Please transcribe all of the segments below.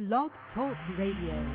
Blog Talk Radio.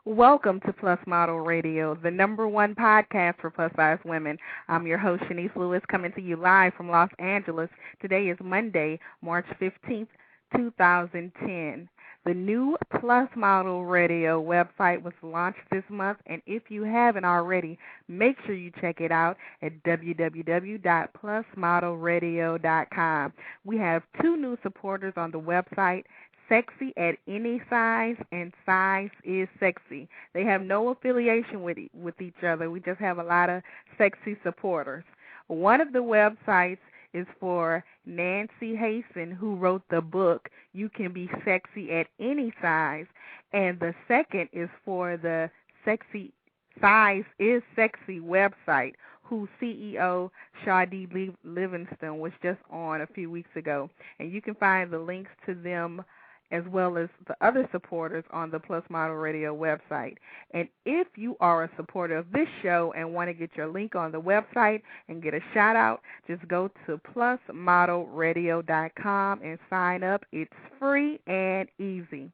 Welcome to PLUS Model Radio, the #1 podcast for plus-size women. I'm your host, Chenese Lewis, coming to you live from Los Angeles. Today is Monday, March 15th, 2010. The new PLUS Model Radio website was launched this month, and if you haven't already, make sure you check it out at www.plusmodelradio.com. We have 2 new supporters on the website, Sexy at Any Size and Size is Sexy. They have no affiliation with each other. We just have a lot of sexy supporters. One of the websites is for Nancy Hasten, who wrote the book, You Can Be Sexy at Any Size. And the second is for the Sexy Size is Sexy website, whose CEO, Shadi Livingston, was just on a few weeks ago. And you can find the links to them as well as the other supporters on the PLUS Model Radio website. And if you are a supporter of this show and want to get your link on the website and get a shout-out, just go to plusmodelradio.com and sign up. It's free and easy.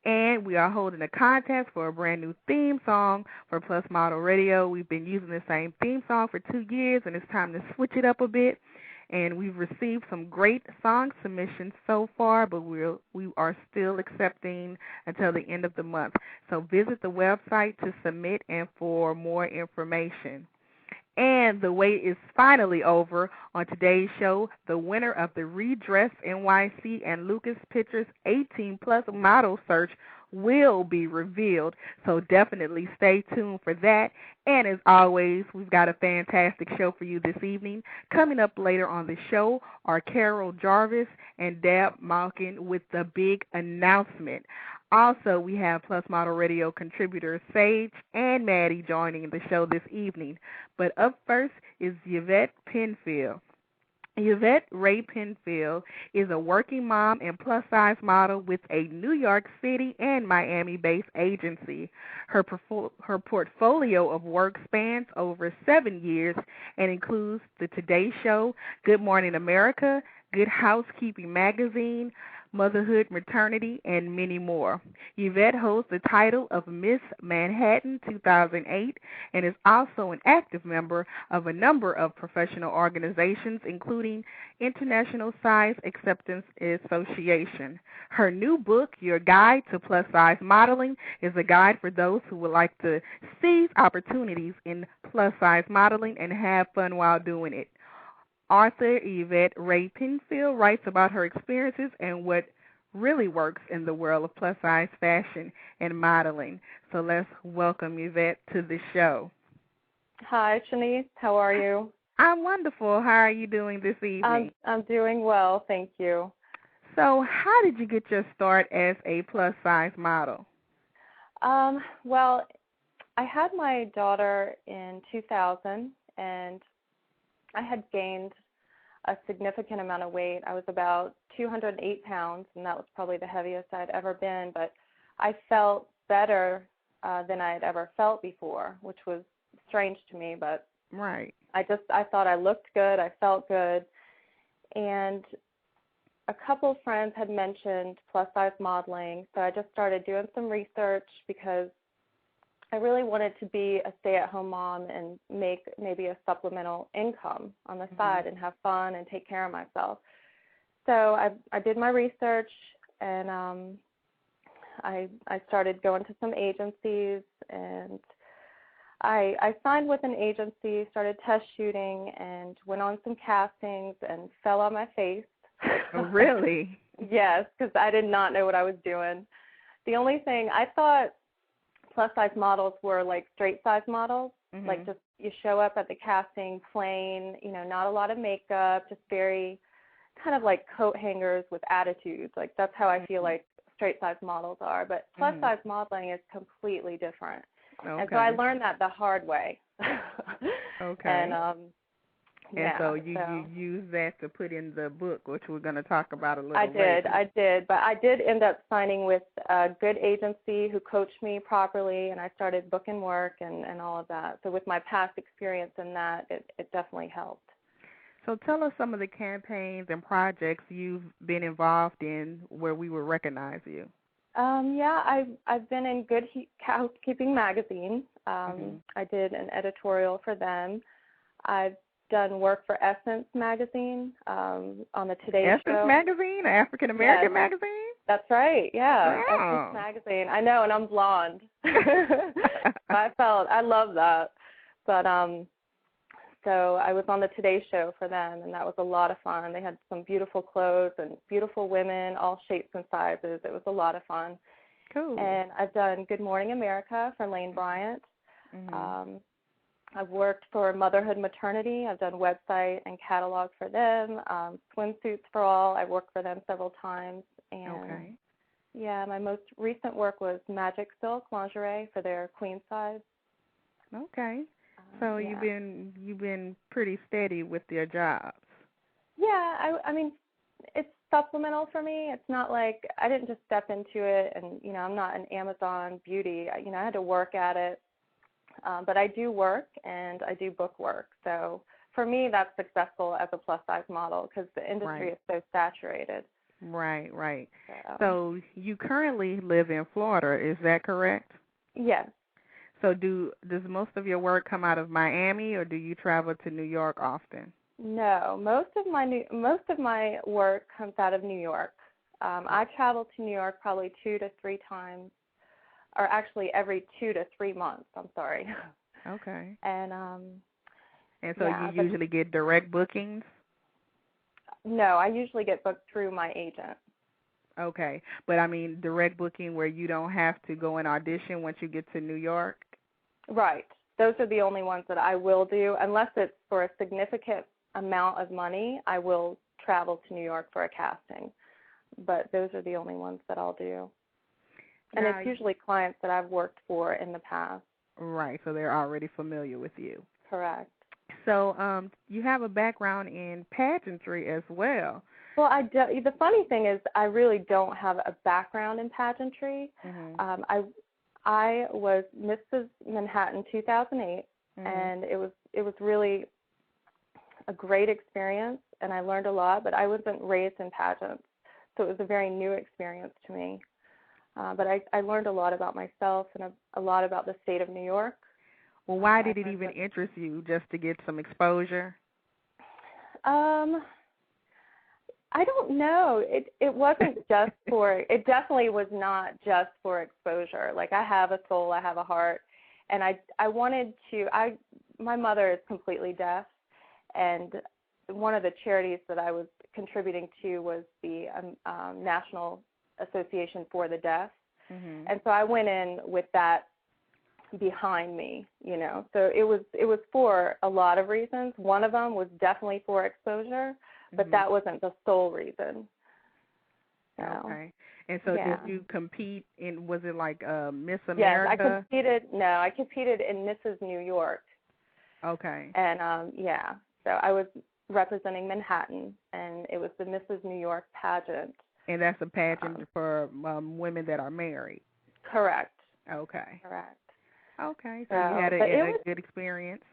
And we are holding a contest for a brand new theme song for PLUS Model Radio. We've been using the same theme song for 2 years, and it's time to switch it up a bit. And we've received some great song submissions so far, but we are still accepting until the end of the month. So visit the website to submit and for more information. And the wait is finally over. On today's show, the winner of the Redress NYC and Lucaspictures 18-plus model search will be revealed, so definitely stay tuned for that. And as always, we've got a fantastic show for you this evening. Coming up later on the show are Karol Jarvis and Deb Malkin with the big announcement. Also, we have PLUS Model Radio contributors Sage and Maddie joining the show this evening. But up first is Yvette Pinfield. Yvette Ray Pinfield is a working mom and plus-size model with a New York City and Miami-based agency. Her portfolio of work spans over 7 years and includes The Today Show, Good Morning America, Good Housekeeping Magazine, Motherhood, Maternity, and many more. Yvette holds the title of Miss Manhattan 2008 and is also an active member of a number of professional organizations, including International Size Acceptance Association. Her new book, Your Guide to Plus-Size Modeling, is a guide for those who would like to seize opportunities in plus-size modeling and have fun while doing it. Author Yvette Ray Pinfield writes about her experiences and what really works in the world of plus-size fashion and modeling. So let's welcome Yvette to the show. Hi, Chenese. How are you? I'm wonderful. How are you doing this evening? I'm doing well, thank you. So how did you get your start as a plus-size model? Well, I had my daughter in 2000, and I had gained a significant amount of weight. I was about 208 pounds, and that was probably the heaviest I'd ever been, but I felt better than I had ever felt before, which was strange to me, but right. I thought I looked good, I felt good, and a couple friends had mentioned plus-size modeling, so I just started doing some research because I really wanted to be a stay-at-home mom and make maybe a supplemental income on the side and have fun and take care of myself. So I did my research, and I started going to some agencies, and I signed with an agency, started test shooting, and went on some castings and fell on my face. Oh, really? Yes, because I did not know what I was doing. The only thing, I thought plus-size models were like straight-size models, like just you show up at the casting plain, not a lot of makeup, just very kind of like coat hangers with attitudes. Like that's how I feel like straight-size models are. But plus-size modeling is completely different. Okay. And so I learned that the hard way. Okay. And so you use that to put in the book, which we're going to talk about a little I later. did. But I did end up signing with a good agency who coached me properly, and I started booking work and all of that. So with my past experience in that, it definitely helped. So tell us some of the campaigns and projects you've been involved in where we would recognize you. I've been in Good Housekeeping magazine. I did an editorial for them. I've done work for Essence magazine on the Today Show. Essence magazine, African American magazine? That's right, yeah. Wow. Essence magazine. I know, and I'm blonde. I love that. But so I was on the Today Show for them, and that was a lot of fun. They had some beautiful clothes and beautiful women, all shapes and sizes. It was a lot of fun. Cool. And I've done Good Morning America for Lane Bryant. I've worked for Motherhood Maternity. I've done website and catalog for them. Swimsuits for All. I've worked for them several times. And my most recent work was Magic Silk lingerie for their queen size. Okay. So you've been pretty steady with your jobs. Yeah, I mean, it's supplemental for me. It's not like I didn't just step into it and, I'm not an Amazon beauty. I had to work at it. But I do work and I do book work. So for me, that's successful as a plus-size model because the industry is so saturated. Right. So you currently live in Florida, is that correct? Yes. So does most of your work come out of Miami, or do you travel to New York often? No, most of my work comes out of New York. I travel to New York probably 2 to 3 times, or actually every 2 to 3 months. I'm sorry. Okay. And so you usually get direct bookings? No, I usually get booked through my agent. Okay, but I mean direct booking where you don't have to go and audition once you get to New York? Right. Those are the only ones that I will do. Unless it's for a significant amount of money, I will travel to New York for a casting. But those are the only ones that I'll do. And it's usually clients that I've worked for in the past. Right, so they're already familiar with you. Correct. So you have a background in pageantry as well. Well, the funny thing is I really don't have a background in pageantry. I was Mrs. Manhattan 2008, and it was really a great experience, and I learned a lot, but I wasn't raised in pageants, so it was a very new experience to me. But I learned a lot about myself and a lot about the state of New York. Well, why did it even interest you, just to get some exposure? I don't know. It wasn't just for, it definitely was not just for exposure. Like, I have a soul, I have a heart, and I wanted to, my mother is completely deaf, and one of the charities that I was contributing to was the National Association for the Deaf. And so I went in with that behind me, So it was for a lot of reasons. One of them was definitely for exposure, but that wasn't the sole reason. So, okay. And so did you compete in, was it like Miss America? Yes, I competed in Mrs. New York. Okay. And, so I was representing Manhattan, and it was the Mrs. New York pageant. And that's a pageant for women that are married? Correct. Okay. Correct. Okay, so you had a good experience?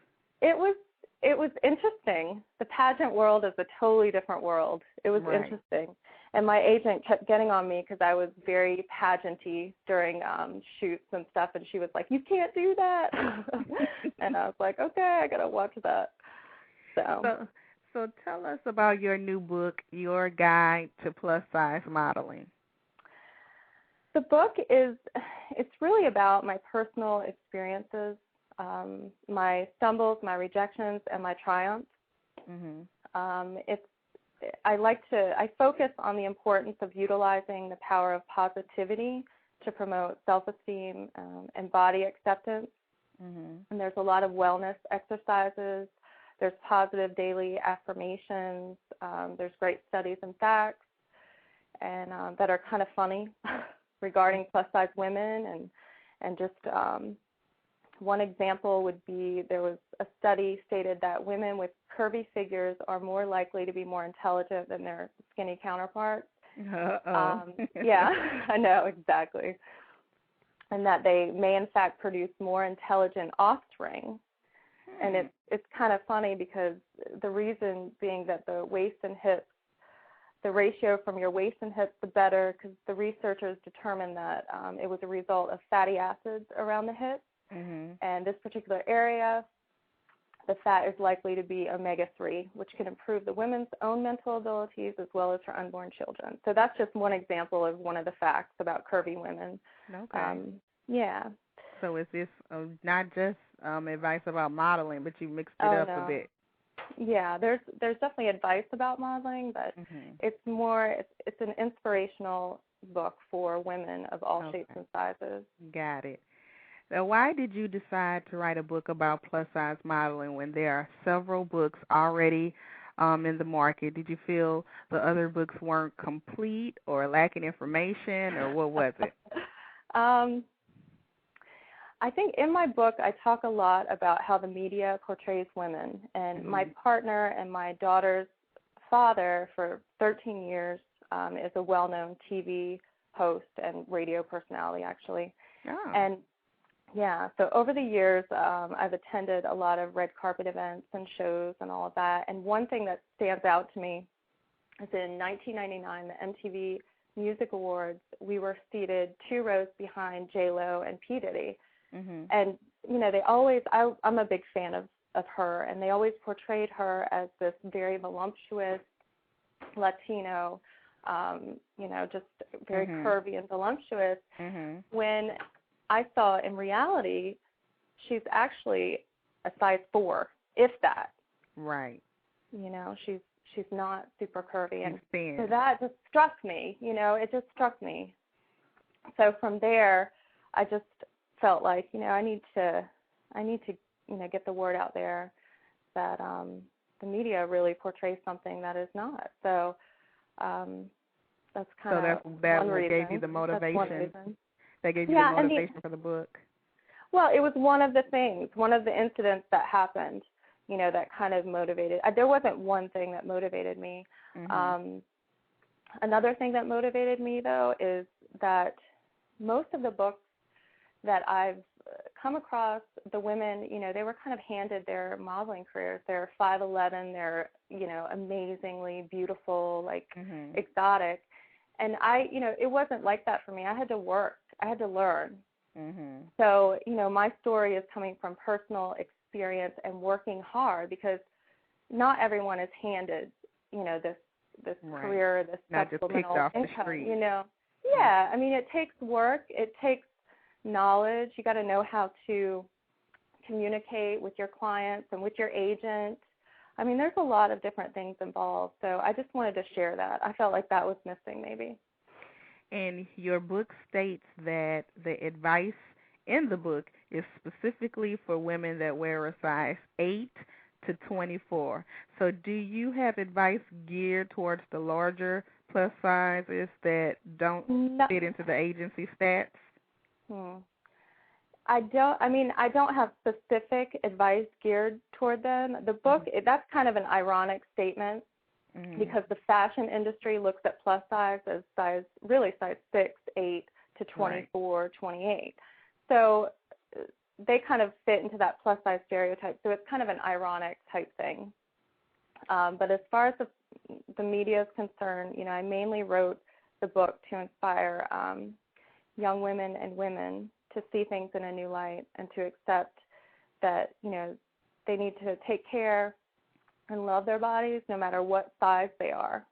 It was interesting. The pageant world is a totally different world. It was interesting. And my agent kept getting on me because I was very pageant-y during shoots and stuff, and she was like, "You can't do that." And I was like, "Okay, I got to watch that." So tell us about your new book, Your Guide to Plus-Size Modeling. The book it's really about my personal experiences, my stumbles, my rejections, and my triumphs. I focus on the importance of utilizing the power of positivity to promote self-esteem and body acceptance. And there's a lot of wellness exercises. There's positive daily affirmations. There's great studies and facts, and that are kind of funny regarding plus-size women. And just one example would be, there was a study stated that women with curvy figures are more likely to be more intelligent than their skinny counterparts. Yeah, I know, exactly. And that they may in fact produce more intelligent offspring. And it's kind of funny because the reason being that the waist and hips, the ratio from your waist and hips, the better, because the researchers determined that it was a result of fatty acids around the hips. And this particular area, the fat is likely to be omega-3, which can improve the woman's own mental abilities as well as her unborn children. So that's just one example of one of the facts about curvy women. Okay. Yeah. So is this not just advice about modeling, but you mixed it up a bit? Yeah, there's definitely advice about modeling, but it's more, it's an inspirational book for women of all shapes and sizes. Got it. Now, why did you decide to write a book about plus-size modeling when there are several books already in the market? Did you feel the other books weren't complete or lacking information, or what was it? I think in my book I talk a lot about how the media portrays women. And my partner and my daughter's father for 13 years is a well-known TV host and radio personality, actually. Oh. And yeah, so over the years, I've attended a lot of red carpet events and shows and all of that. And one thing that stands out to me is in 1999, the MTV Music Awards, we were seated 2 rows behind J-Lo and P. Diddy. And, you know, they always, I'm a big fan of her, and they always portrayed her as this very voluptuous Latino, you know, just very curvy and voluptuous, when I saw in reality, she's actually a size 4, if that. Right. You know, she's not super curvy. And so that just struck me, you know, it just struck me. So from there, I just felt like, you know, I need to, you know, get the word out there that the media really portrays something that is not. So that's kind of that one reason. gave you the motivation. That's one reason. That gave you the motivation for the book. Well, it was one of the things, one of the incidents that happened, you know, that kind of motivated. There wasn't one thing that motivated me. Another thing that motivated me, though, is that most of the books that I've come across, the women, you know, they were kind of handed their modeling careers. They're 5'11", they're, you know, amazingly beautiful, like exotic. And you know, it wasn't like that for me. I had to work. I had to learn. So, you know, my story is coming from personal experience and working hard, because not everyone is handed, you know, this career, this supplemental income, you know. Yeah, I mean, it takes work. It takes knowledge. You got to know how to communicate with your clients and with your agent. I mean, there's a lot of different things involved. So I just wanted to share that. I felt like that was missing maybe. And your book states that the advice in the book is specifically for women that wear a size 8 to 24. So do you have advice geared towards the larger plus sizes that don't fit into the agency stats? I don't have specific advice geared toward them. The book, that's kind of an ironic statement, because the fashion industry looks at plus size as size 6, 8 to 24, 28. So they kind of fit into that plus size stereotype. So it's kind of an ironic type thing. But as far as the media is concerned, you know, I mainly wrote the book to inspire young women and women to see things in a new light and to accept that, you know, they need to take care and love their bodies no matter what size they are,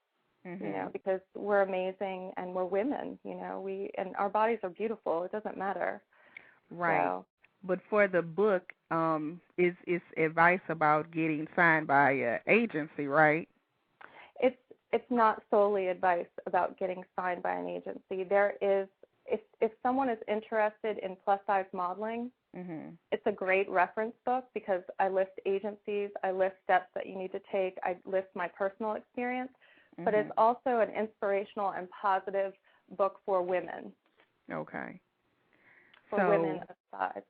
you know, because we're amazing and we're women, you know, and our bodies are beautiful. It doesn't matter. Right. So. But for the book, is advice about getting signed by an agency, right? it's not solely advice about getting signed by an agency. There is, if someone is interested in plus-size modeling, it's a great reference book because I list agencies, I list steps that you need to take, I list my personal experience, but it's also an inspirational and positive book for women. Okay. For women of size.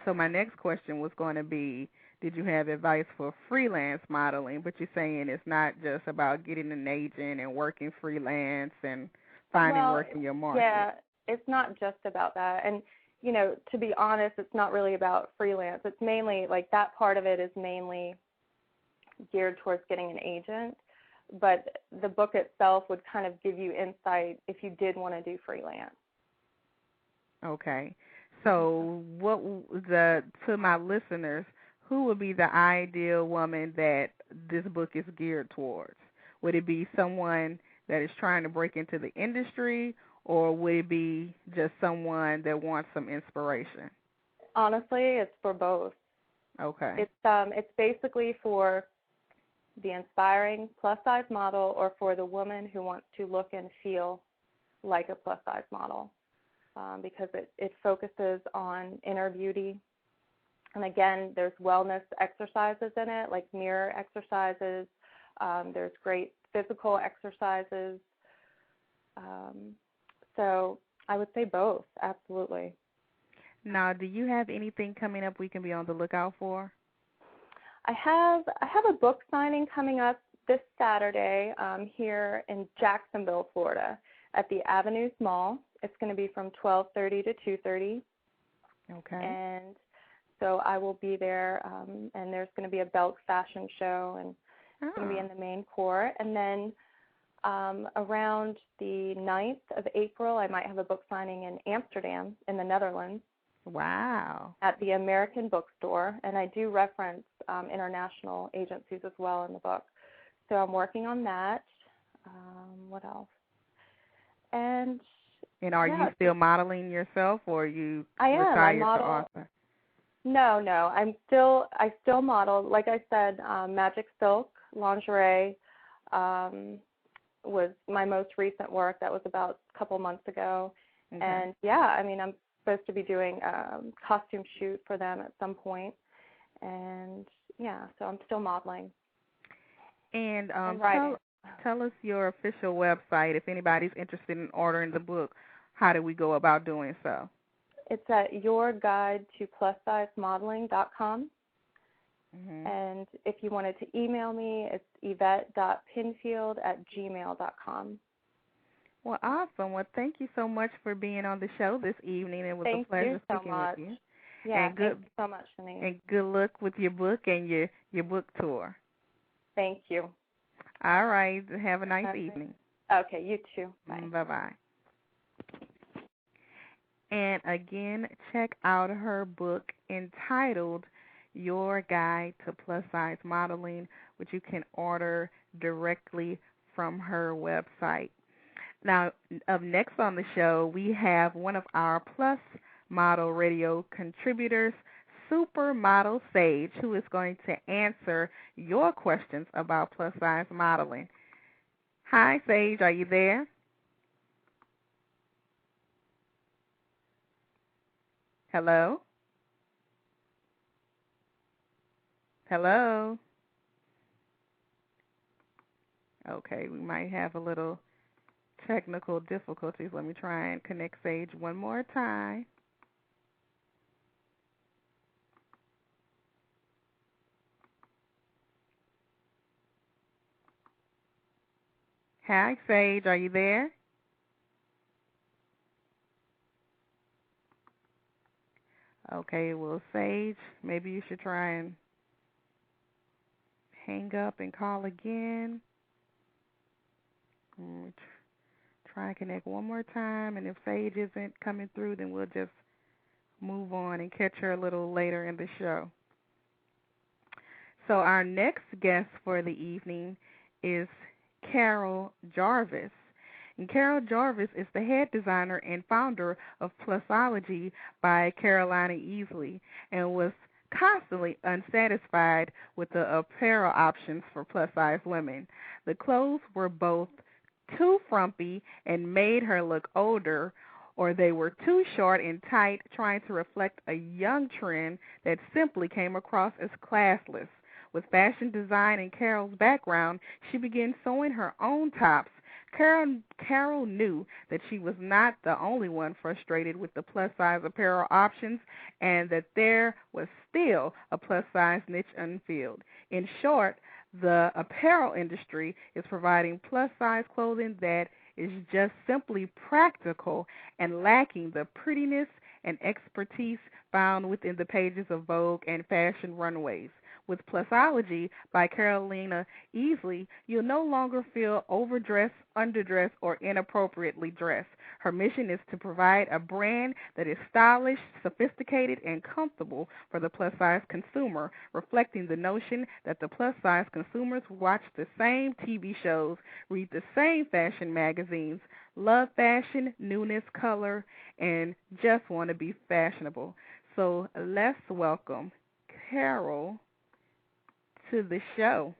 So my next question was going to be, did you have advice for freelance modeling? But you're saying it's not just about getting an agent and working freelance and finding work in your market. Yeah, it's not just about that. And, you know, to be honest, it's not really about freelance. It's mainly, like, that part of it is mainly geared towards getting an agent. But the book itself would kind of give you insight if you did want to do freelance. Okay. So to my listeners, who would be the ideal woman that this book is geared towards? Would it be someone that is trying to break into the industry, or would it be just someone that wants some inspiration? Honestly, it's for both. Okay. It's basically for the inspiring plus-size model or for the woman who wants to look and feel like a plus-size model, because it focuses on inner beauty. And again, there's wellness exercises in it, like mirror exercises. There's great physical exercises. So I would say both, absolutely. Now, do you have anything coming up we can be on the lookout for? I have a book signing coming up this Saturday here in Jacksonville, Florida, at the Avenues Mall. It's going to be from 12:30 to 2:30. Okay. And so I will be there, and there's going to be a Belk fashion show, and it's going to be in the main court. And then around the 9th of April, I might have a book signing in Amsterdam in the Netherlands. Wow. At the American Bookstore, and I do reference international agencies as well in the book. So I'm working on that. What else? And are you still modeling yourself, or are you retired I model. To author? No. I still model. Like I said, Magic Silk lingerie was my most recent work. That was about a couple months ago. Okay. And yeah, I mean, I'm supposed to be doing a costume shoot for them at some point. And yeah, so I'm still modeling. And tell us your official website if anybody's interested in ordering the book. How do we go about doing so? It's at yourguidetoplussizemodeling.com. And if you wanted to email me, it's yvette.pinfield@gmail.com. Well, awesome. Well, thank you so much for being on the show this evening. It was a pleasure speaking with you. Yeah, thank you so much, Denise. And good luck with your book and your book tour. Thank you. All right. Have a nice evening. Okay, you too. Bye. Bye-bye. And again, check out her book entitled Your Guide to Plus Size Modeling, which you can order directly from her website. Now, up next on the show, we have one of our PLUS Model Radio contributors, Supermodel Sage, who is going to answer your questions about plus-size modeling. Hi, Sage, are you there? Hello? Hello? Okay, we might have a little technical difficulties. Let me try and connect Sage one more time. Hi, Sage, are you there? Okay, well, Sage, maybe you should try and hang up and call again. Try and connect one more time, and if Sage isn't coming through, then we'll just move on and catch her a little later in the show. So our next guest for the evening is Karol Jarvis. And Karol Jarvis is the head designer and founder of Plusologie by Carolina Easley, and was constantly unsatisfied with the apparel options for plus-size women. The clothes were both too frumpy and made her look older, or they were too short and tight, trying to reflect a young trend that simply came across as classless. With fashion design in Karol's background, she began sewing her own tops. Karol knew that she was not the only one frustrated with the plus-size apparel options and that there was still a plus-size niche unfilled. In short, the apparel industry is providing plus-size clothing that is just simply practical and lacking the prettiness and expertise found within the pages of Vogue and fashion runways. With Plusologie by Carolina Easley, you'll no longer feel overdressed, underdressed, or inappropriately dressed. Her mission is to provide a brand that is stylish, sophisticated, and comfortable for the plus-size consumer, reflecting the notion that the plus-size consumers watch the same TV shows, read the same fashion magazines, love fashion, newness, color, and just want to be fashionable. So let's welcome Karol to the show.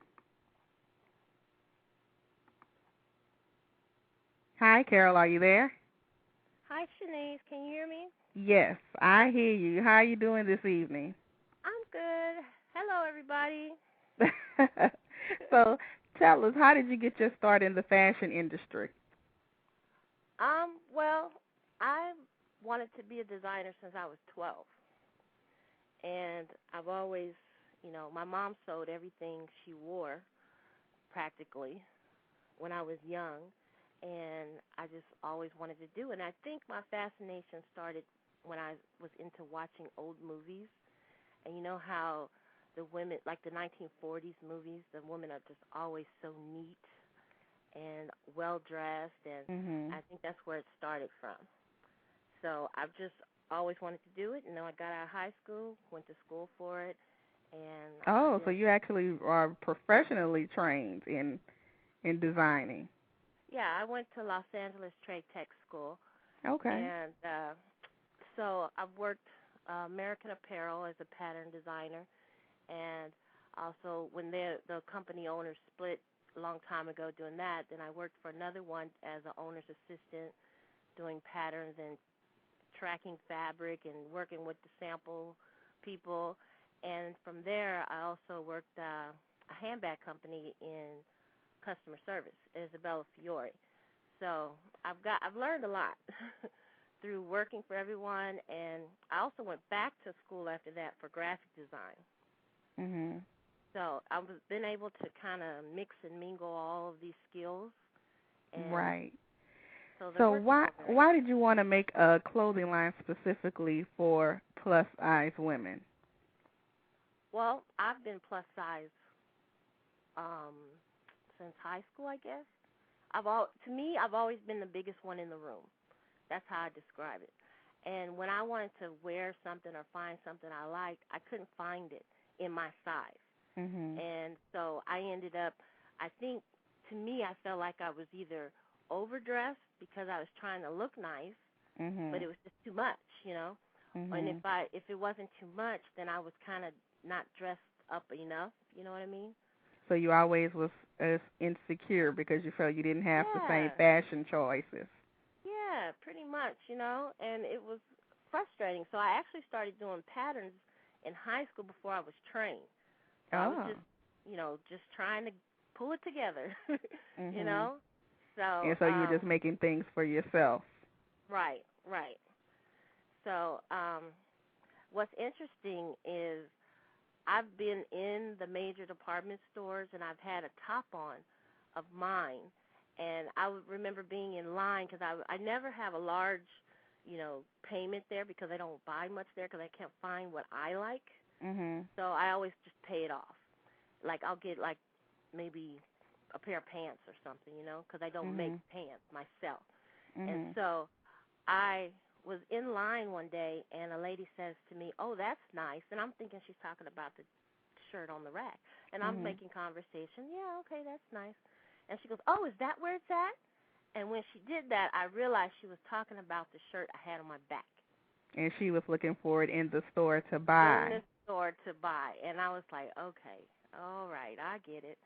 Hi, Karol, are you there? Hi, Chenese. Can you hear me? Yes, I hear you. How are you doing this evening? I'm good. Hello, everybody. So tell us, how did you get your start in the fashion industry? Well, I wanted to be a designer since I was 12. And I've always, my mom sewed everything she wore practically when I was young. And I just always wanted to do it. And I think my fascination started when I was into watching old movies. And you know how the women, like the 1940s movies, the women are just always so neat and well-dressed. And I think that's where it started from. So I've just always wanted to do it. And then I got out of high school, went to school for it. And so you actually are professionally trained in designing. Yeah, I went to Los Angeles Trade Tech School. Okay. And so I've worked American Apparel as a pattern designer. And also when the company owners split a long time ago doing that, then I worked for another one as an owner's assistant doing patterns and tracking fabric and working with the sample people. And from there, I also worked a handbag company in customer service, Isabella Fiore. So I've learned a lot through working for everyone, and I also went back to school after that for graphic design. So I've been able to kind of mix and mingle all of these skills. And right. So why did you want to make a clothing line specifically for plus-size women? Well, I've been plus size since high school, I guess. To me, I've always been the biggest one in the room. That's how I describe it. And when I wanted to wear something or find something I liked, I couldn't find it in my size. And so I ended up, I think, to me, I felt like I was either overdressed because I was trying to look nice, but it was just too much, And if it wasn't too much, then I was kind of not dressed up enough, you know what I mean? So you always was insecure because you felt you didn't have the same fashion choices. Yeah, pretty much, and it was frustrating. So I actually started doing patterns in high school before I was trained. So I was just trying to pull it together, So you were just making things for yourself. Right. So what's interesting is I've been in the major department stores, and I've had a top on of mine. And I would remember being in line because I never have a large, payment there because I don't buy much there because I can't find what I like. So I always just pay it off. Like I'll get like maybe a pair of pants or something, because I don't make pants myself. And so I was in line one day, and a lady says to me, "Oh, that's nice." And I'm thinking she's talking about the shirt on the rack. And I'm making conversation. Yeah, okay, that's nice. And she goes, "Oh, is that where it's at?" And when she did that, I realized she was talking about the shirt I had on my back. And she was looking for it in the store to In buy. the store to buy. And I was like, okay, all right, I get it.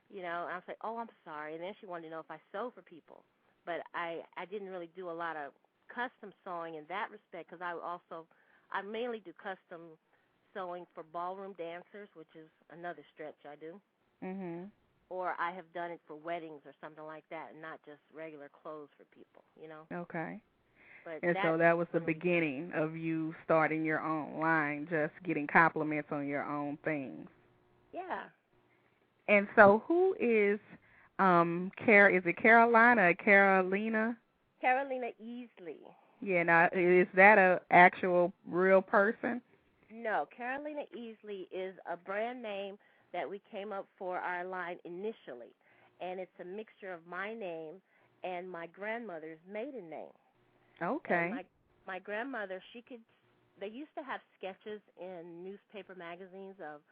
You know, I was like, oh, I'm sorry. And then she wanted to know if I sew for people. But I didn't really do a lot of custom sewing in that respect because I mainly do custom sewing for ballroom dancers, which is another stretch I do. Mhm. Or I have done it for weddings or something like that, and not just regular clothes for people, you know. Okay. But And so that was the beginning of you starting your own line, just getting compliments on your own things. Yeah. And so who is is it Carolina or Carolina? Carolina Easley. Yeah, now is that a actual real person? No, Carolina Easley is a brand name that we came up for our line initially, and it's a mixture of my name and my grandmother's maiden name. Okay. And my grandmother, they used to have sketches in newspaper magazines of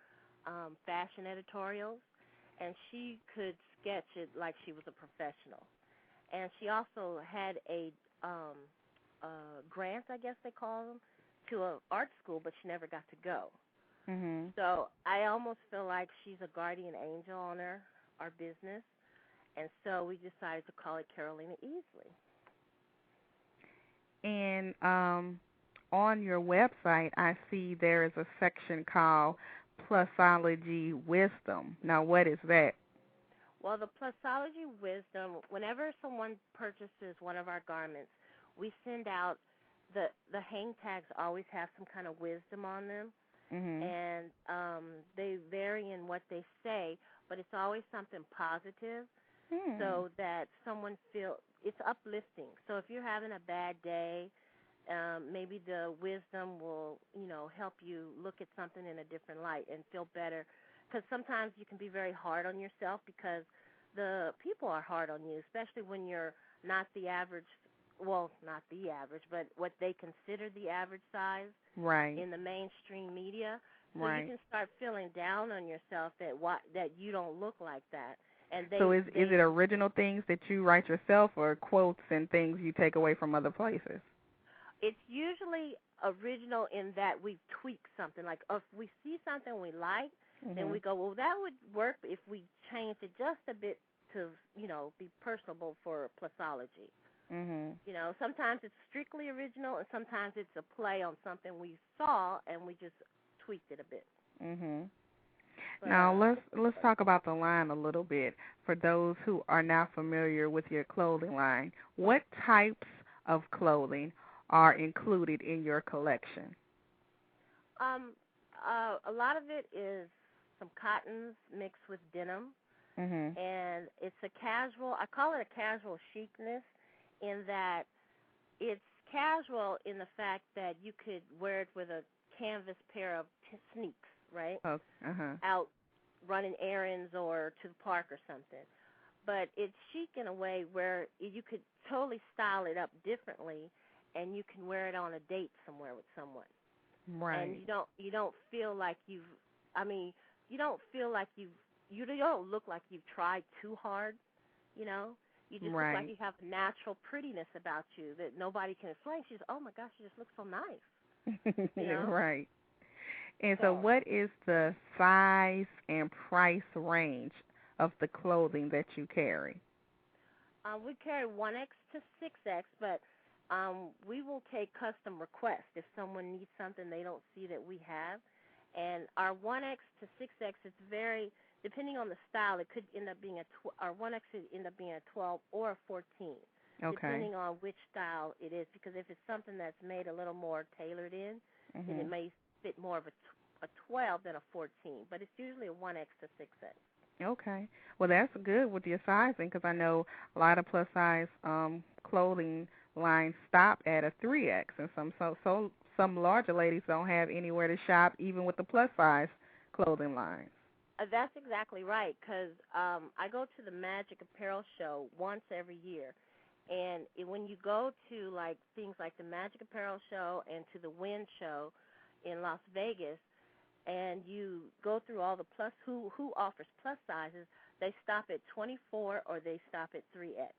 fashion editorials, and she could sketch it like she was a professional. And she also had a grant, I guess they call them, to an art school, but she never got to go. Mhm. So I almost feel like she's a guardian angel on our business, and so we decided to call it Carolina Easley. And on your website, I see there is a section called Plusologie Wisdom. Now, what is that? Well, the Plusologie Wisdom, whenever someone purchases one of our garments, we send out the hang tags always have some kind of wisdom on them, and they vary in what they say, but it's always something positive so that someone feels it's uplifting. So if you're having a bad day, maybe the wisdom will, help you look at something in a different light and feel better. Because sometimes you can be very hard on yourself because the people are hard on you, especially when you're not the average, well, not the average, but what they consider the average size in the mainstream media. So you can start feeling down on yourself that you don't look like that. And so is it original things that you write yourself or quotes and things you take away from other places? It's usually original in that we tweak something. Like if we see something we like, then we go, well, that would work if we changed it just a bit to, be personable for Plusologie. Sometimes it's strictly original, and sometimes it's a play on something we saw, and we just tweaked it a bit. But, now let's talk about the line a little bit for those who are not familiar with your clothing line. What types of clothing are included in your collection? A lot of it is some cottons mixed with denim, and it's a casual. I call it a casual chicness, in that it's casual in the fact that you could wear it with a canvas pair of sneaks, right? Out running errands or to the park or something. But it's chic in a way where you could totally style it up differently, and you can wear it on a date somewhere with someone. Right. And you don't feel like you don't look like you've tried too hard, You just look like you have natural prettiness about you that nobody can explain. She's, oh my gosh, you just look so nice. Right. And so what is the size and price range of the clothing that you carry? We carry 1X to 6X, but we will take custom requests if someone needs something they don't see that we have. And our 1X to 6X is very, depending on the style, it could end up being our 1X could end up being a 12 or a 14, depending on which style it is. Because if it's something that's made a little more tailored in, then it may fit more of a 12 than a 14. But it's usually a 1X to 6X. Okay. Well, that's good with your sizing because I know a lot of plus-size clothing lines stop at a 3X, and some larger ladies don't have anywhere to shop, even with the plus-size clothing lines. That's exactly right, because I go to the Magic Apparel Show once every year, and when you go to like things like the Magic Apparel Show and to the Wynn Show in Las Vegas, and you go through all the who offers plus sizes, they stop at 24 or they stop at 3X.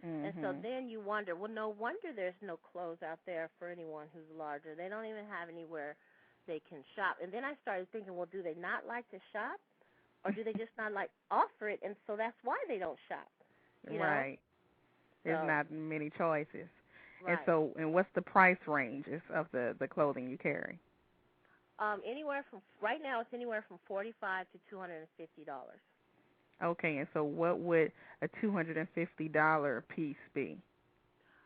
Mm-hmm. And so then you wonder, well, no wonder there's no clothes out there for anyone who's larger. They don't even have anywhere they can shop. And then I started thinking, well, do they not like to shop? Or do they just not like offer it, and so that's why they don't shop? You know? Right. There's So, not many choices. right. And what's the price ranges of the clothing you carry? Anywhere from right now, it's anywhere from $45 to $250. Okay, and so what would a $250 piece be?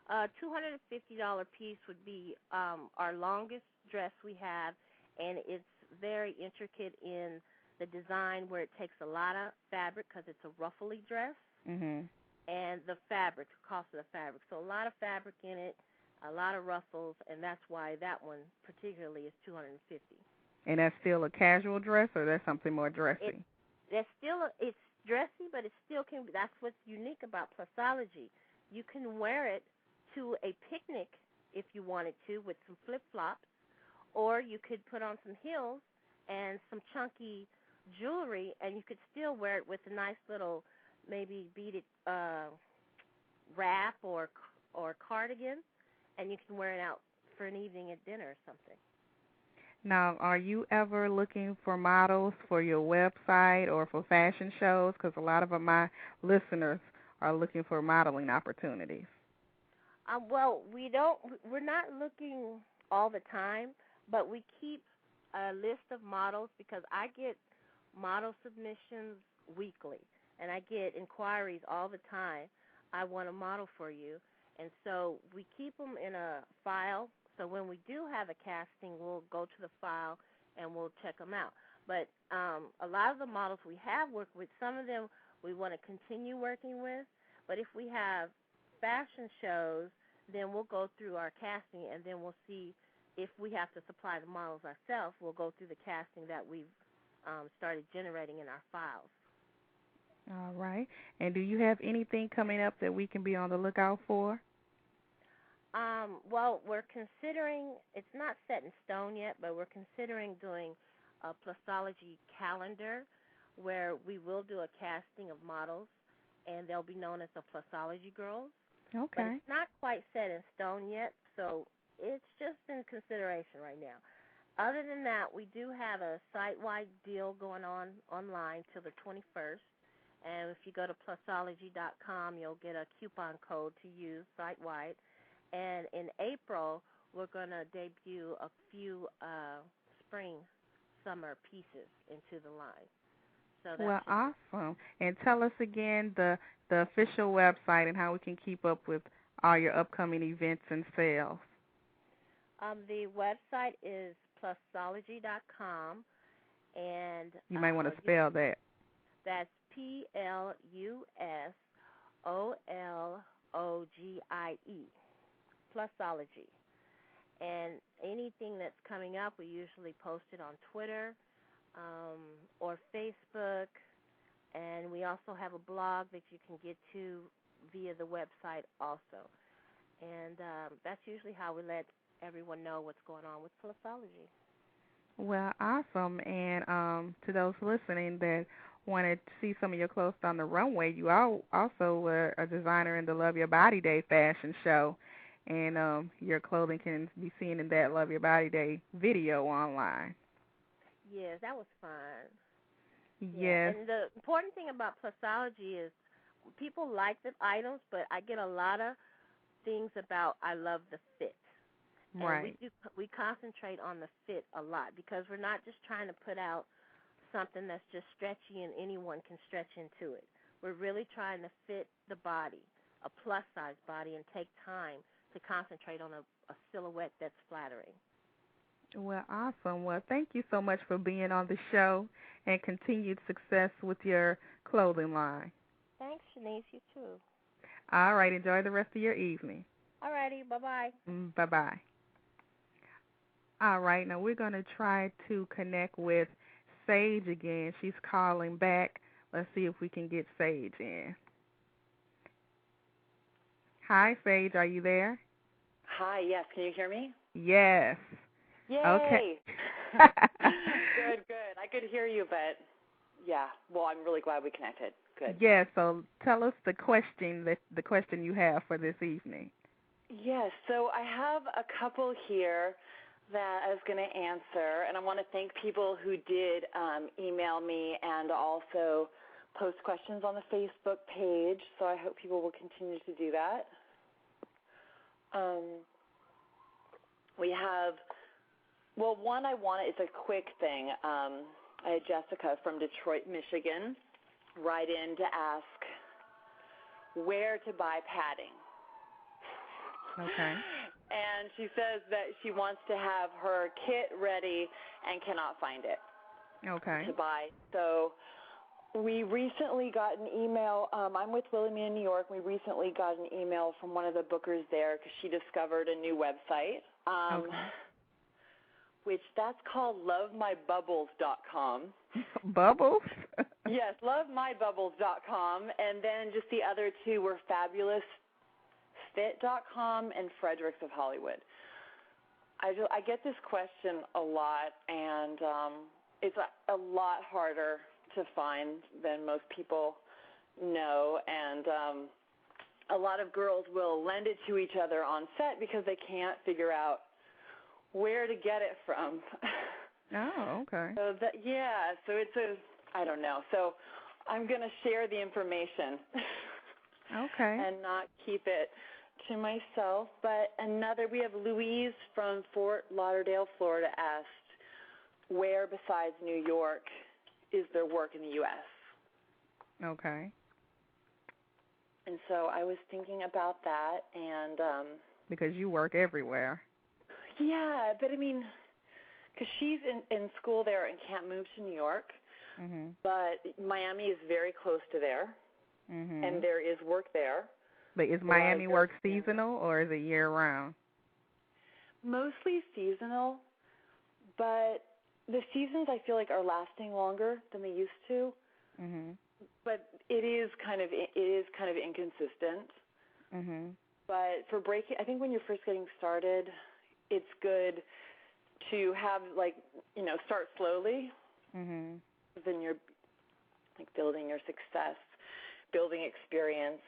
$250 piece would be our longest dress we have, and it's very intricate in the design where it takes a lot of fabric because it's a ruffly dress, Mhm. and the fabric, the cost of the fabric. So a lot of fabric in it, a lot of ruffles, and that's why that one particularly is $250. And that's still a casual dress, or that's something more dressy? It's dressy, but it still can. That's what's unique about Plusologie. You can wear it to a picnic if you wanted to with some flip-flops, or you could put on some heels and some chunky jewelry, and you could still wear it with a nice little maybe beaded wrap or cardigan, and you can wear it out for an evening at dinner or something. Now, are you ever looking for models for your website or for fashion shows? Because a lot of my listeners are looking for modeling opportunities. Well, we're not looking all the time, but we keep a list of models because I get model submissions weekly, and I get inquiries all the time. I want a model for you, and so we keep them in a file. So when we do have a casting, we'll go to the file and we'll check them out. But a lot of the models we have worked with, some of them we want to continue working with. But if we have fashion shows, then we'll go through our casting, and then we'll see if we have to supply the models ourselves. We'll go through the casting that we've started generating in our files. All right. And do you have anything coming up that we can be on the lookout for? Well, we're considering, it's not set in stone yet, but we're considering doing a Plusologie calendar where we will do a casting of models, and they'll be known as the Plusologie Girls. Okay. But it's not quite set in stone yet, so it's just in consideration right now. Other than that, we do have a site-wide deal going on online till the 21st. And if you go to plusologie.com, you'll get a coupon code to use site-wide. And in April, we're going to debut a few spring-summer pieces into the line. So well, awesome. And tell us again the official website and how we can keep up with all your upcoming events and sales. The website is plusologie.com. And you might want to spell that. That's PLUSOLOGIE. Plusologie. And anything that's coming up, we usually post it on Twitter or Facebook. And we also have a blog that you can get to via the website also. And that's usually how we let everyone know what's going on with Plusologie. Well, awesome. And to those listening that want to see some of your clothes on the runway, you also were a designer in the Love Your Body Day fashion show. And your clothing can be seen in that Love Your Body Day video online. Yes, that was fun. Yes. Yeah. And the important thing about Plusologie is people like the items, but I get a lot of things about I love the fit. Right. And we concentrate on the fit a lot because we're not just trying to put out something that's just stretchy and anyone can stretch into it. We're really trying to fit the body, a plus-size body, and take time to concentrate on a silhouette that's flattering. Well, awesome. Well, thank you so much for being on the show, and continued success with your clothing line. Thanks, Chenese. You too. All right. Enjoy the rest of your evening. All righty. Bye-bye. Bye-bye. All right. Now we're going to try to connect with Sage again. She's calling back. Let's see if we can get Sage in. Hi, Sage. Are you there? Hi. Yes. Can you hear me? Yes. Yay. Okay. Good. I could hear you, but yeah. Well, I'm really glad we connected. Good. Yeah, so tell us the question you have for this evening. Yes, so I have a couple here that I was going to answer, and I want to thank people who did email me and also post questions on the Facebook page, so I hope people will continue to do that. We have, well, one it's a quick thing. I had Jessica from Detroit, Michigan, write in to ask where to buy padding. Okay. And she says that she wants to have her kit ready and cannot find it to buy. So we recently got an email. I'm with Williamina, New York. We recently got an email from one of the bookers there because she discovered a new website, which that's called lovemybubbles.com. Bubbles? Yes, lovemybubbles.com. And then just the other two were fabulousfit.com and Fredericks of Hollywood. I get this question a lot, and it's a lot harder to find than most people know, and a lot of girls will lend it to each other on set because they can't figure out where to get it from. Oh, okay. So it's I don't know. So I'm going to share the information. Okay. And not keep it to myself. But we have Louise from Fort Lauderdale, Florida, asked where besides New York is there work in the U.S.? Okay. And so I was thinking about that, and because you work everywhere. Yeah, but I mean, because she's in school there and can't move to New York, but Miami is very close to there, and there is work there. But is Miami work seasonal or is it year-round? Mostly seasonal, but the seasons I feel like are lasting longer than they used to. But it is kind of inconsistent. But for breaking, I think when you're first getting started, it's good to have start slowly. Then you're building your success, building experience,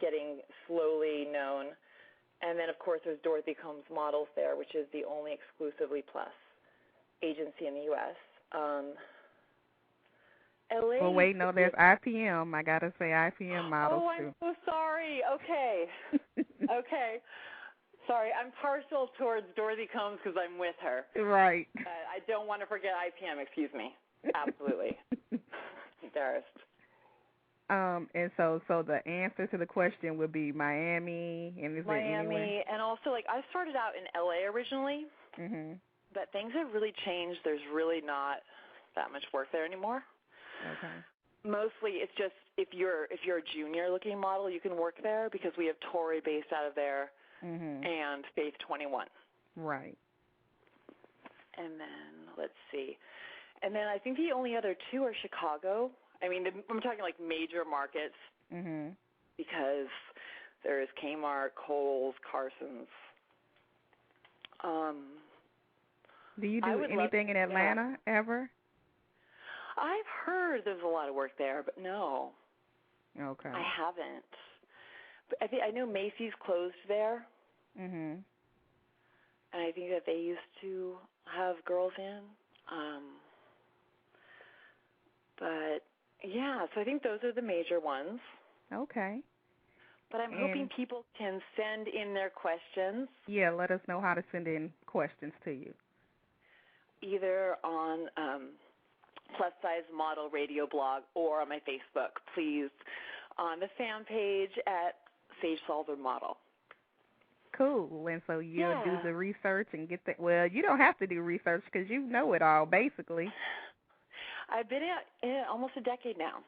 getting slowly known, and then of course there's Dorothy Combs Models there, which is the only exclusively PLUS agency in the U.S. LA. Well, wait, no, there's IPM. I gotta say IPM models too. Oh, I'm so sorry. Okay. Okay. Sorry, I'm partial towards Dorothy Combs because I'm with her. Right. I don't want to forget IPM. Excuse me. Absolutely. Embarrassed. And so the answer to the question would be Miami, and is Miami, there anywhere? and also I started out in LA originally, but things have really changed. There's really not that much work there anymore. Okay. Mostly, it's just if you're a junior looking model, you can work there because we have Tori based out of there and Faith 21. Right. And then let's see, and then I think the only other two are Chicago. I mean, I'm talking like major markets because there's Kmart, Kohl's, Carson's. Do you do anything in Atlanta ever? I've heard there's a lot of work there, but no. Okay. I haven't. But I know Macy's closed there. And I think that they used to have girls in. But yeah, so I think those are the major ones. Okay. But I'm hoping people can send in their questions. Yeah, let us know how to send in questions to you. Either on Plus Size Model Radio blog or on my Facebook, please, on the fan page at Sage Salzer Model. Cool. And so you'll do the research and get the, well, you don't have to do research because you know it all, basically. I've been in it almost a decade now.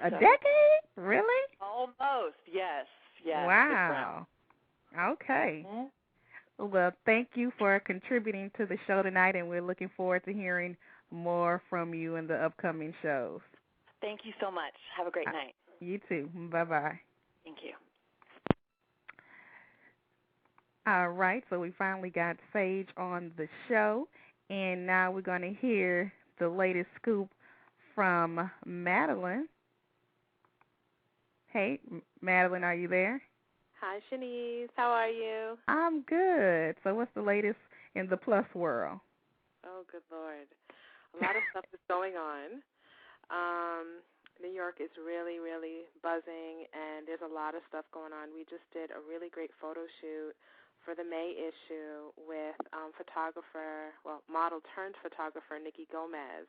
A decade? Really? Almost, yes. Wow. Okay. Well, thank you for contributing to the show tonight, and we're looking forward to hearing more from you in the upcoming shows. Thank you so much. Have a great night. You too. Bye-bye. Thank you. All right, so we finally got Sage on the show, and now we're going to hear the latest scoop from Madeline. Hey, Madeline, are you there? Hi, Chenese. How are you? I'm good. So what's the latest in the Plus world? Oh, good Lord. A lot of stuff is going on. New York is really, really buzzing, and there's a lot of stuff going on. We just did a really great photo shoot for the May issue with model-turned-photographer Nikki Gomez.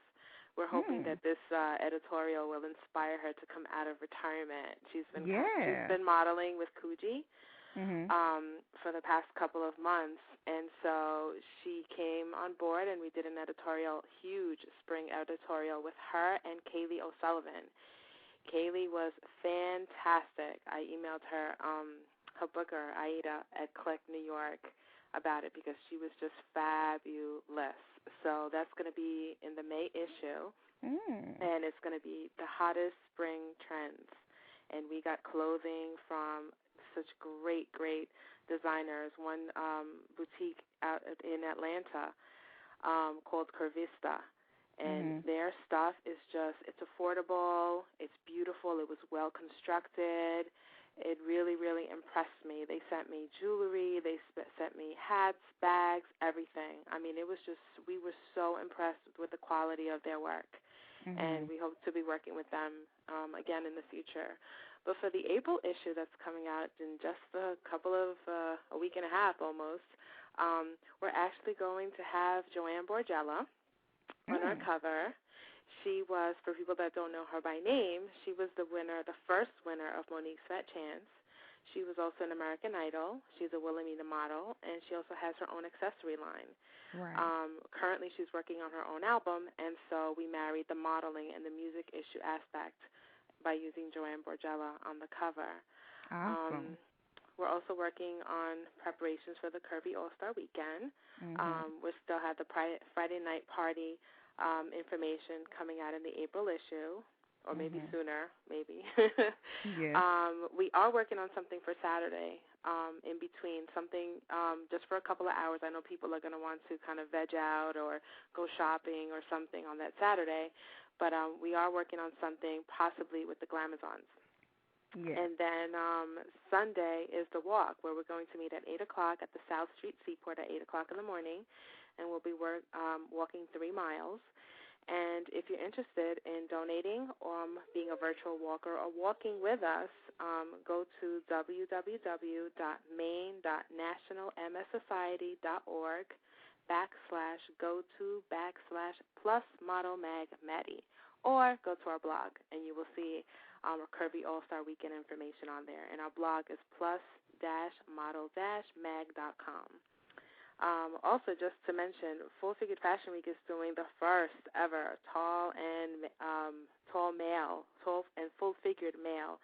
We're hoping that this editorial will inspire her to come out of retirement. She's been modeling with Coogee for the past couple of months, and so she came on board, and we did an editorial, huge spring editorial with her and Kaylee O'Sullivan. Kaylee was fantastic. I emailed her booker, Aida, at Click New York about it because she was just fabulous. So that's going to be in the May issue, and it's going to be the hottest spring trends. And we got clothing from such great, great designers. One boutique out in Atlanta called Curvista. And their stuff is it's affordable, it's beautiful, it was well constructed. It really, really impressed me. They sent me jewelry, they sent me hats, bags, everything. I mean, we were so impressed with the quality of their work. And we hope to be working with them again in the future. But for the April issue that's coming out in just a week and a half almost, we're actually going to have Joanne Borgella on our cover. She was, for people that don't know her by name, she was the first winner of Monique's Fat Chance. She was also an American Idol. She's a Wilhelmina model, and she also has her own accessory line. Right. Currently, she's working on her own album, and so we married the modeling and the music issue aspect by using Joanne Borgella on the cover. Awesome. We're also working on preparations for the Kirby All-Star Weekend. We still have the Friday night party information coming out in the April issue, or maybe sooner, maybe. We are working on something for Saturday in between, something just for a couple of hours. I know people are going to want to kind of veg out or go shopping or something on that Saturday, but we are working on something possibly with the Glamazons. And then Sunday is the walk, where we're going to meet at 8 o'clock at the South Street Seaport at 8 o'clock in the morning, and we'll be walking 3 miles. And if you're interested in donating or being a virtual walker or walking with us, go to www.maine.nationalmssociety.org/go/plus model mag Maddie, or go to our blog, and you will see our Kirby All-Star Weekend information on there. And our blog is plus-model-mag.com. Also, just to mention, Full Figured Fashion Week is doing the first ever tall and full-figured male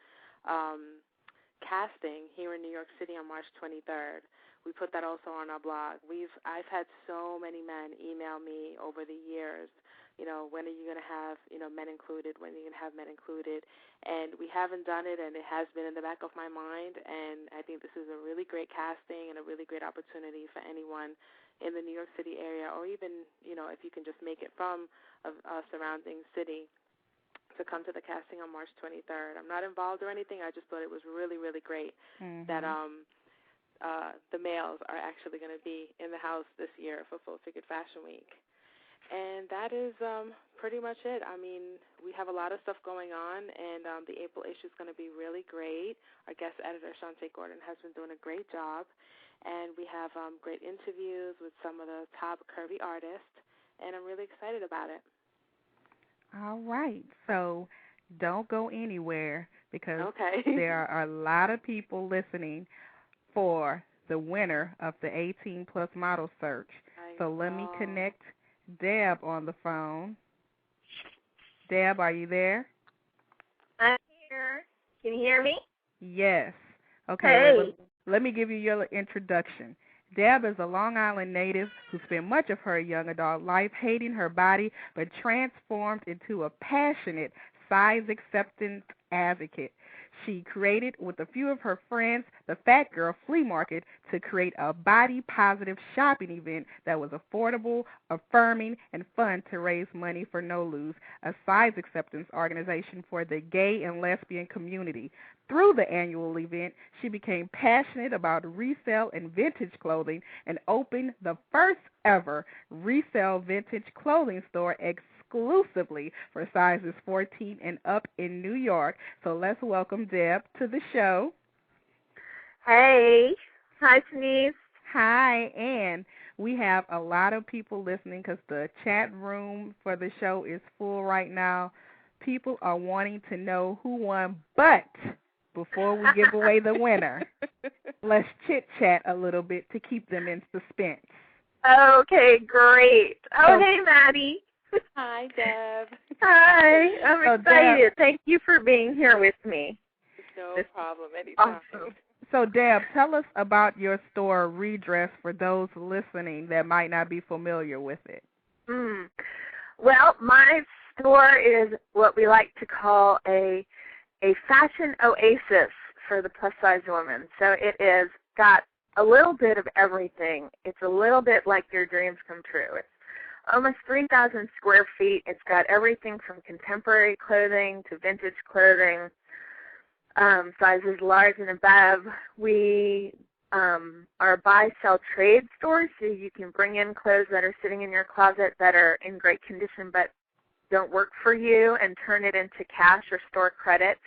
casting here in New York City on March 23rd. We put that also on our blog. I've had so many men email me over the years, when are you going to have, men included, when are you going to have men included? And we haven't done it, and it has been in the back of my mind, and I think this is a really great casting and a really great opportunity for anyone in the New York City area, or even, if you can just make it from a surrounding city, to come to the casting on March 23rd. I'm not involved or anything. I just thought it was really, really great that the males are actually going to be in the house this year for Full Figured Fashion Week. And that is pretty much it. I mean, we have a lot of stuff going on, and the April issue is going to be really great. Our guest editor, Shante Gordon, has been doing a great job, and we have great interviews with some of the top curvy artists, and I'm really excited about it. All right. So don't go anywhere, because there are a lot of people listening for the winner of the 18-plus model search. So let me connect Deb on the phone. Deb, are you there? I'm here. Can you hear me? Yes. Okay. Hey. Let me give you your introduction. Deb is a Long Island native who spent much of her young adult life hating her body, but transformed into a passionate size acceptance advocate. She created, with a few of her friends, the Fat Girl Flea Market to create a body-positive shopping event that was affordable, affirming, and fun to raise money for No Lose, a size acceptance organization for the gay and lesbian community. Through the annual event, she became passionate about resale and vintage clothing and opened the first ever resale vintage clothing store exclusively for sizes 14 and up in New York. So let's welcome Deb to the show. Hey. Hi, Chenese. Hi, and we have a lot of people listening because the chat room for the show is full right now. People are wanting to know who won, but before we give away the winner, let's chit-chat a little bit to keep them in suspense. Okay, great. Oh, hey, Maddie. Hi, Deb. Hi. I'm excited. Deb, thank you for being here with me. No problem. Anytime. Awesome. So, Deb, tell us about your store, Redress, for those listening that might not be familiar with it. Well, my store is what we like to call a fashion oasis for the plus-size woman. So it is got a little bit of everything. It's a little bit like your dreams come true. It's almost 3,000 square feet. It's got everything from contemporary clothing to vintage clothing, sizes large and above. We are a buy-sell trade store, so you can bring in clothes that are sitting in your closet that are in great condition but don't work for you and turn it into cash or store credit.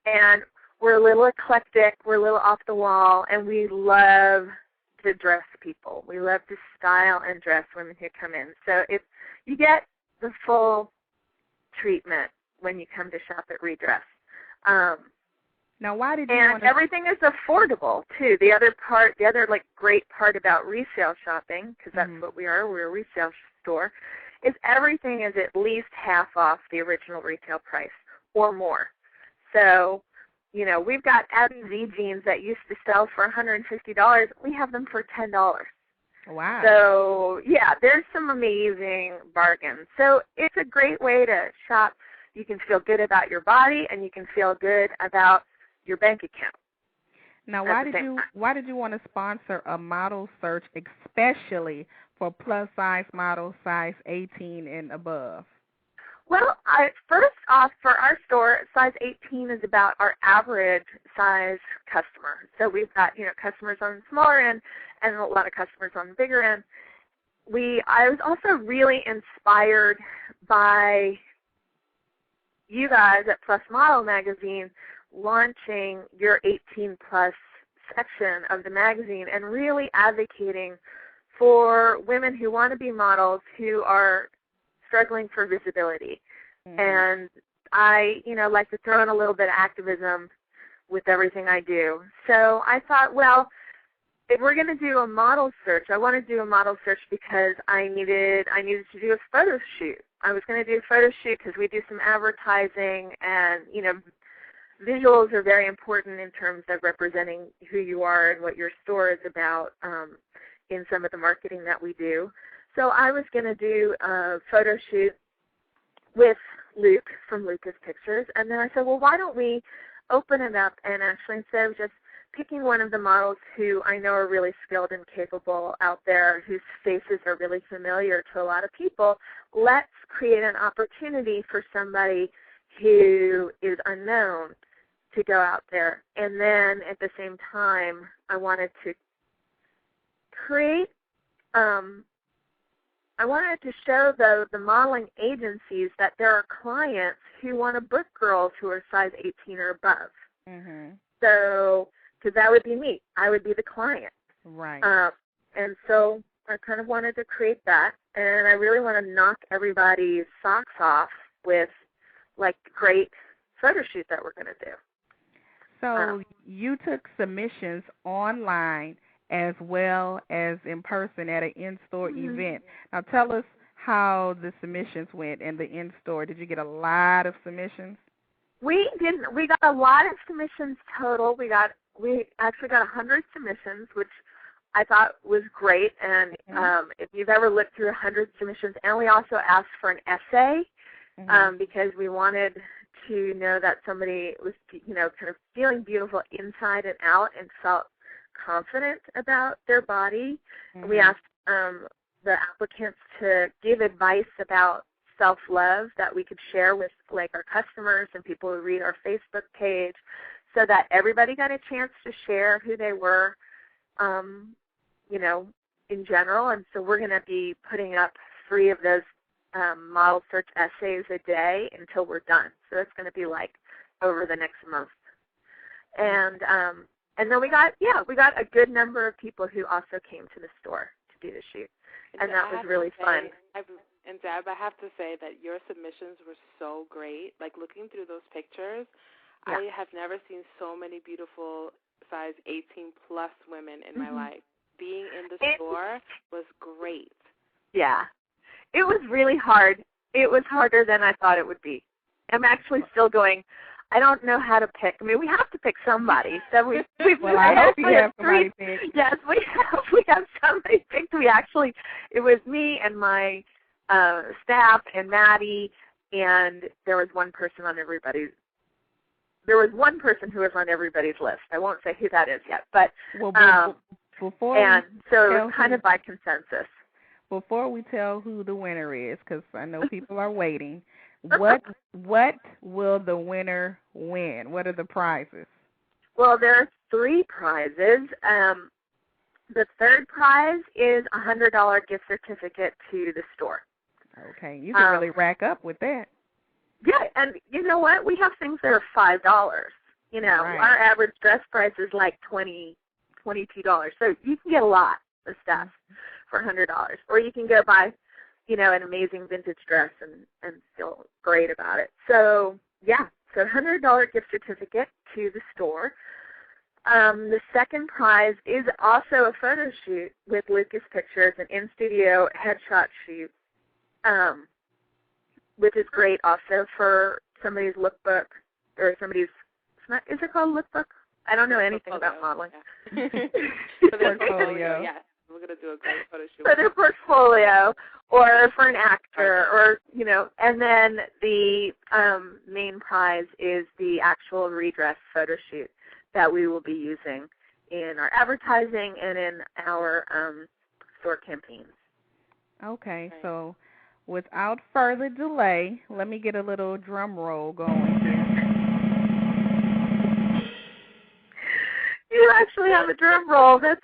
And we're a little eclectic, we're a little off the wall, and we love to dress people. We love to style and dress women who come in. So you get the full treatment when you come to shop at Redress. Now, why did you and want to... everything is affordable too. The other great part about resale shopping, because that's what we are, we're a resale store, is everything is at least half off the original retail price or more. So, we've got Abby Z jeans that used to sell for $150. We have them for $10. Wow. So, yeah, there's some amazing bargains. So it's a great way to shop. You can feel good about your body, and you can feel good about your bank account. Now, why did you want to sponsor a model search, especially for plus-size models size 18 and above? Well, first off, for our store, size 18 is about our average size customer. So we've got, customers on the smaller end and a lot of customers on the bigger end. I was also really inspired by you guys at PLUS Model magazine launching your 18-plus section of the magazine and really advocating for women who want to be models who are struggling for visibility. And I, like to throw in a little bit of activism with everything I do. So I thought, well, if we're going to do a model search, I want to do a model search because I needed to do a photo shoot. I was going to do a photo shoot because we do some advertising, and, visuals are very important in terms of representing who you are and what your store is about in some of the marketing that we do. So I was going to do a photo shoot with Luke from Lucaspictures, and then I said, well, why don't we open it up and actually, instead of just picking one of the models who I know are really skilled and capable out there, whose faces are really familiar to a lot of people, let's create an opportunity for somebody who is unknown to go out there. And then at the same time, I wanted to create I wanted to show the modeling agencies that there are clients who want to book girls who are size 18 or above. So, because that would be me. I would be the client. Right. And so I kind of wanted to create that, and I really want to knock everybody's socks off with, great photo shoot that we're going to do. So you took submissions online as well as in person at an in-store event. Now tell us how the submissions went and the in-store. Did you get a lot of submissions? We didn't. We got a lot of submissions total. We actually got 100 submissions, which I thought was great. And if you've ever looked through 100 submissions, and we also asked for an essay because we wanted to know that somebody was, kind of feeling beautiful inside and out and felt confident about their body. Mm-hmm. We asked the applicants to give advice about self-love that we could share with, like, our customers and people who read our Facebook page, so that everybody got a chance to share who they were, in general. And so we're going to be putting up 3 of those model search essays a day until we're done. So it's going to be like over the next month. And then we got a good number of people who also came to the store to do the shoot. And that was really fun. And Deb, I have to say that your submissions were so great. Like, looking through those pictures, yeah. I have never seen so many beautiful size 18-plus women in my life. Being in the store was great. Yeah. It was really hard. It was harder than I thought it would be. I'm actually still going, I don't know how to pick. I mean, we have to pick somebody. So we well, I hope you have somebody picked. Yes, we have somebody picked. It was me and my staff and Maddie, and there was one person who was on everybody's list. I won't say who that is yet, but and so it was kind of by consensus. Before we tell who the winner is, because I know people are waiting, what will the winner win? What are the prizes? Well, there are 3 prizes. The third prize is a $100 gift certificate to the store. Okay, you can really rack up with that. Yeah, and you know what? We have things that are $5. Right. Our average dress price is like $22. So you can get a lot of stuff for $100. Or you can go buy, an amazing vintage dress and feel great about it. So, yeah, so $100 gift certificate to the store. The second prize is also a photo shoot with Lucaspictures, an in-studio headshot shoot, which is great also for somebody's lookbook or somebody's, is it called lookbook? I don't know anything about modeling. Yeah. For their portfolio, yes. We're going to do a great photo shoot. For their portfolio or for an actor or, and then the main prize is the actual redress photo shoot that we will be using in our advertising and in our store campaigns. Okay, so without further delay, let me get a little drum roll going here. You actually have a drum roll. That's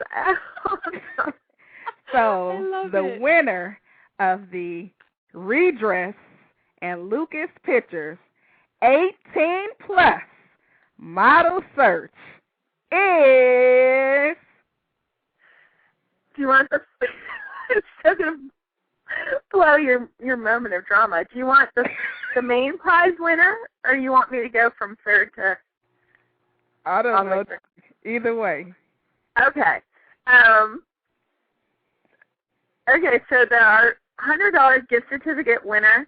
awesome. So the winner of the redress and Lucaspictures 18+ model search is. Do you want the? It's so gonna blow your moment of drama. Do you want the main prize winner, or you want me to go from third to? I don't know. Either way. Okay. Okay, so our $100 gift certificate winner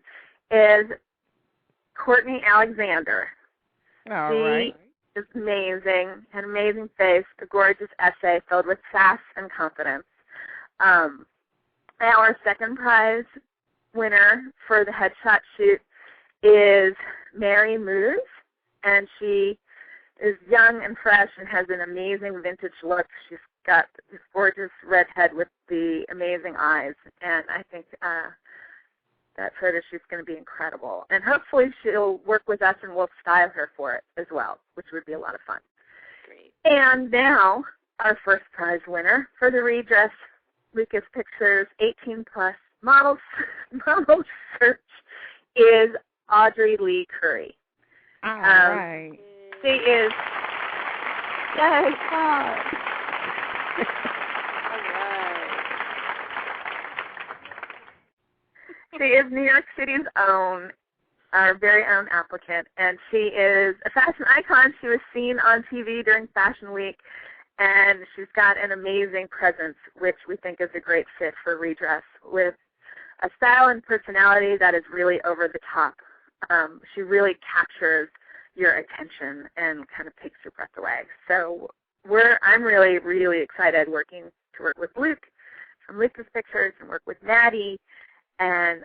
is Courtney Alexander. All right. She is amazing, an amazing face, a gorgeous essay filled with sass and confidence. Our second prize winner for the headshot shoot is Mary Moose, and she is young and fresh and has an amazing vintage look. She's got this gorgeous red head with the amazing eyes, and I think that photo shoot's going to be incredible. And hopefully she'll work with us and we'll style her for it as well, which would be a lot of fun. Great. And now our first prize winner for the redress Lucaspictures 18+ model search is Audrey Lee Curry. All right. She is, yay, God. She is New York City's own, our very own applicant, and she is a fashion icon. She was seen on TV during Fashion Week, and she's got an amazing presence, which we think is a great fit for redress, with a style and personality that is really over the top. She really captures your attention and kind of takes your breath away. So I'm really, really excited to work with Luke from Lucaspictures and work with Maddie and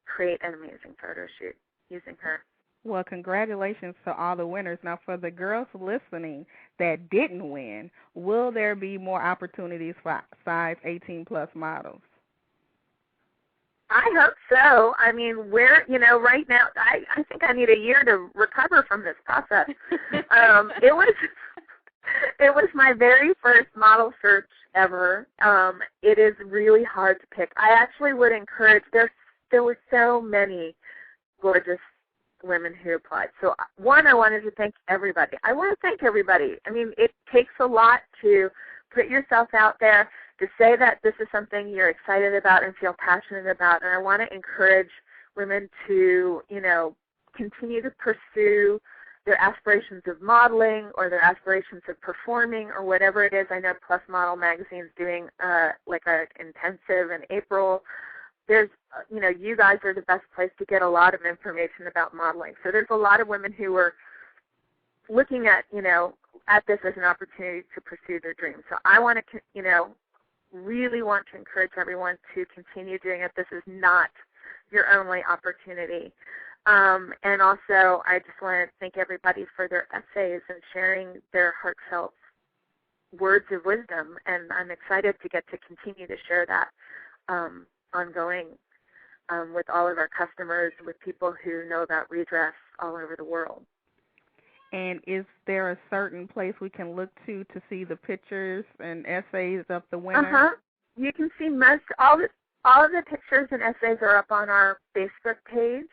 create an amazing photo shoot using her. Well, congratulations to all the winners. Now, for the girls listening that didn't win, will there be more opportunities for size 18-plus models? I hope so. I mean, right now, I think I need a year to recover from this process. It was my very first model search ever. It is really hard to pick. I actually would encourage, there were so many gorgeous women who applied. So, one, I wanted to thank everybody. I want to thank everybody. I mean, it takes a lot to put yourself out there, to say that this is something you're excited about and feel passionate about. And I want to encourage women to, continue to pursue their aspirations of modeling or their aspirations of performing or whatever it is. I know Plus Model Magazine's doing like an intensive in April. There's, you guys are the best place to get a lot of information about modeling. So there's a lot of women who are looking at, at this as an opportunity to pursue their dreams. So I want to, really want to encourage everyone to continue doing it. This is not your only opportunity. And also, I just want to thank everybody for their essays and sharing their heartfelt words of wisdom. And I'm excited to get to continue to share that ongoing with all of our customers, with people who know about redress all over the world. And is there a certain place we can look to see the pictures and essays of the winner? You can see all of the pictures and essays are up on our Facebook page,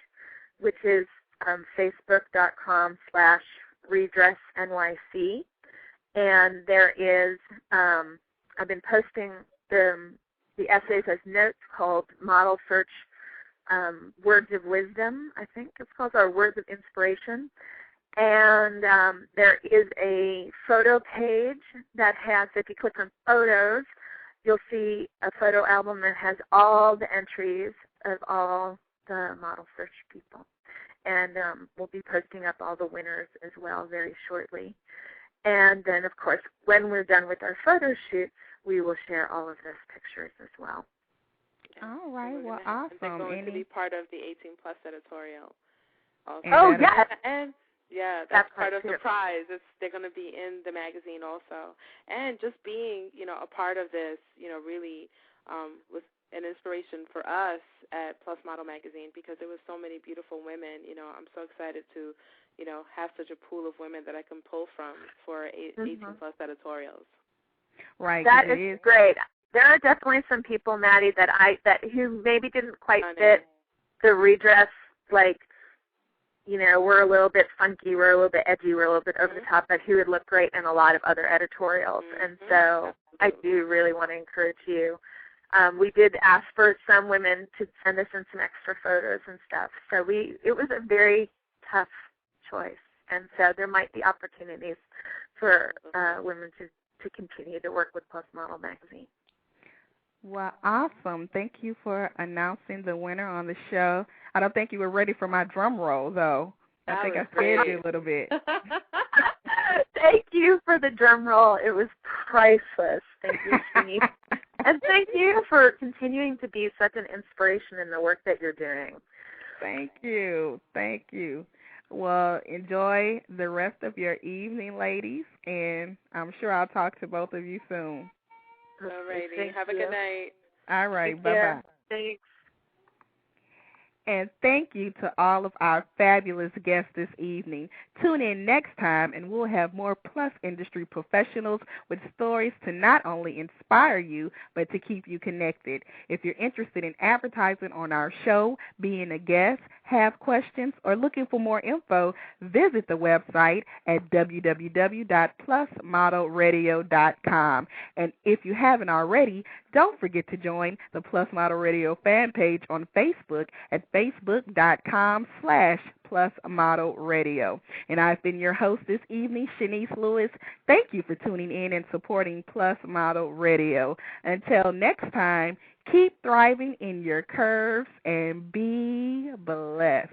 which is facebook.com/redressnyc. And there is, I've been posting the essays as notes called Model Search Words of Wisdom, I think it's called, or Words of Inspiration. And there is a photo page that has, if you click on photos, you'll see a photo album that has all the entries of all the model search people. And we'll be posting up all the winners as well very shortly. And then, of course, when we're done with our photo shoots, we will share all of those pictures as well. All right. Well, awesome. They're going to be part of the 18-plus editorial also. Oh, yes. And yeah, that's part of the prize. They're going to be in the magazine also. And just being, a part of this, really was an inspiration for us at Plus Model Magazine, because there were so many beautiful women. I'm so excited to, have such a pool of women that I can pull from for 18-plus editorials. Right. That is great. There are definitely some people, Maddie, that who maybe didn't quite fit the redress, like, we're a little bit funky, we're a little bit edgy, we're a little bit over the top, but who would look great in a lot of other editorials. And so I do really want to encourage you. We did ask for some women to send us in some extra photos and stuff. So it was a very tough choice. And so there might be opportunities for women to continue to work with Plus Model Magazine. Well, awesome. Thank you for announcing the winner on the show. I don't think you were ready for my drum roll, though. I think I scared you a little bit. Thank you for the drum roll. It was priceless. Thank you, Shanice. And thank you for continuing to be such an inspiration in the work that you're doing. Thank you. Thank you. Well, enjoy the rest of your evening, ladies, and I'm sure I'll talk to both of you soon. All righty. Have a good night. All right. Bye-bye. Thanks. And thank you to all of our fabulous guests this evening. Tune in next time, and we'll have more Plus industry professionals with stories to not only inspire you, but to keep you connected. If you're interested in advertising on our show, being a guest, have questions, or looking for more info, visit the website at www.plusmodelradio.com. And if you haven't already, don't forget to join the Plus Model Radio fan page on Facebook at facebook.com/plusmodelradio. And I've been your host this evening, Shanice Lewis. Thank you for tuning in and supporting Plus Model Radio. Until next time, keep thriving in your curves and be blessed.